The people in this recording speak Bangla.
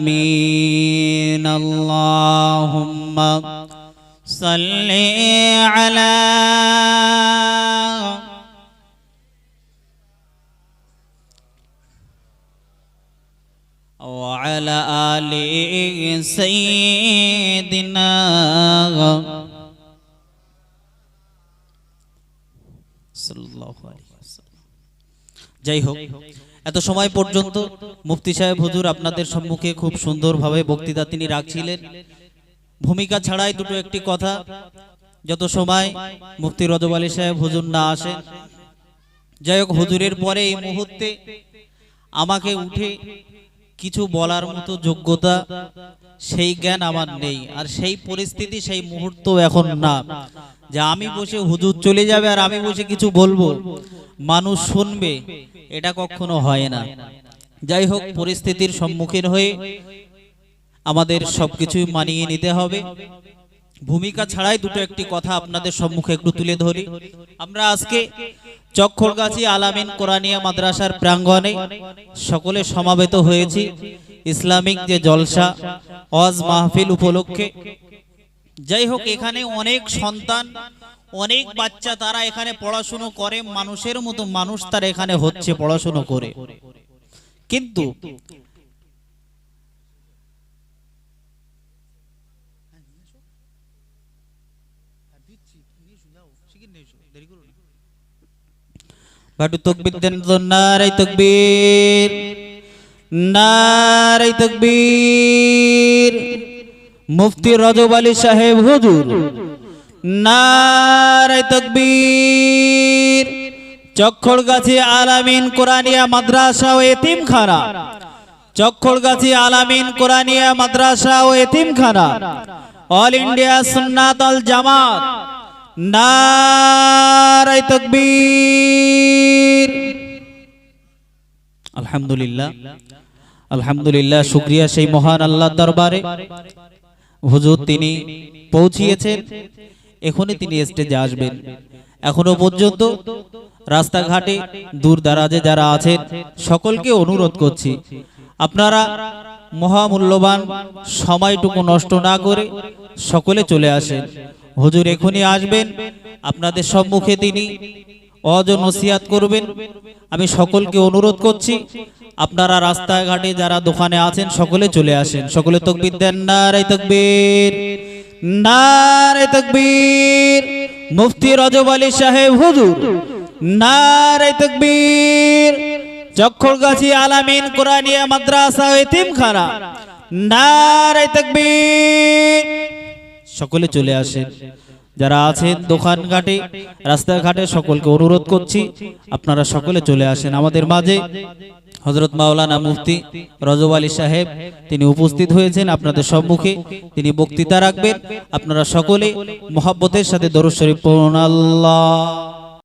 العالمين اللهم صل على وعلى آل سيدنا সাল্লাল্লাহু আলাইহি ওয়াসাল্লাম। যাই হোক, এত সময় পর্যন্ত মুফতি সাহেব হুজুর আপনাদের সম্মুখে খুব সুন্দরভাবে বক্তৃতা তিনি রাখছিলেন। ভূমিকা ছাড়াই দুটো একটি কথা, যত সময় মুফতি রজব আলী সাহেব হুজুর না আসেন। যাই হোক, হুজুরের পরে এই মুহূর্তে আমাকে উঠে কিছু বলার মতো যোগ্যতা, সেই জ্ঞান আমার নেই, আর সেই পরিস্থিতি সেই মুহূর্ত এখন না যে আমি বসে হুজুর চলে যাবে আর আমি বসে কিছু বলবো, মানুষ শুনবে, এটা কখনো হয় না। যাই হোক, পরিস্থিতির সম্মুখীন হয়ে আমাদের সবকিছুই মানিয়ে নিতে হবে। ভূমিকা ছাড়াই দুটো একটি কথা আপনাদের সম্মুখে একটু তুলে ধরি। আমরা আজকে চক্খরগাছি আলামিন কোরআনিয়া মাদ্রাসার প্রাঙ্গণে সকলে সমাবেত হয়েছি ইসলামিক যে জলসা ওয়াজ মাহফিল উপলক্ষে। যাই হোক, এখানে অনেক সন্তান, অনেক বাচ্চা তারা এখানে পড়াশুনো করে, মানুষের মতো মানুষ তারা এখানে হচ্ছে পড়াশুনো করে, কিন্তু নারে তাকবীর, নারে তাকবীর। মুফতি রজব আলী সাহেব হুজুর, নারে তাকবীর। চক্খরগাছি আলামিন কোরআনিয়া মাদ্রাসা ও এতিমখানা, চক্খরগাছি আলামিন কোরআনিয়া মাদ্রাসা ও এতিমখানা, অল ইন্ডিয়া সুন্নাত আল জামাত, নারে তাকবীর। আলহামদুলিল্লাহ, আলহামদুলিল্লাহ, শুকরিয়া সেই মহান আল্লাহর দরবারে। হুজুর তিনি পৌঁছিয়েছেন, এখনই তিনি স্টেজে আসবেন। এখনো পর্যন্ত রাস্তাঘাটে দূর দারাজে যারা আছেন সকলকে অনুরোধ করছি, আপনারা মহামূল্যবান সময়টুকু নষ্ট না করে সকলে চলে আসেন। হুজুর এখনই আসবেন, আপনাদের সম্মুখে তিনি ওয়াজ ও নসিহত করবেন। আমি সকলকে অনুরোধ করছি, আপনারা রাস্তাঘাটে যারা দোকানে আছেন সকলে চলে আসেন। সকলে তাকবীর দেন, নারে তাকবীর, নারে তাকবীর। মুফতি রজব আলী সাহেব হুজুর, নারে তাকবীর। চক্খরগাছি আলামিন কোরআনিয়া মাদ্রাসা ও এতিমখানা, নারে তাকবীর। সকলে চলে আসেন, যারা আছেন দোকানঘাটে রাস্তাঘাটে সকলকে অনুরোধ করছি আপনারা সকলে চলে আসেন। আমাদের মাঝে হযরত মাওলানা মুফতি রজব আলী সাহেব তিনি উপস্থিত হয়েছেন আপনাদের সম্মুখে, তিনি বক্তৃতা রাখবেন। আপনারা সকলে মুহাব্বতের সাথে দরুদ শরীফ পড়ুন। আল্লাহ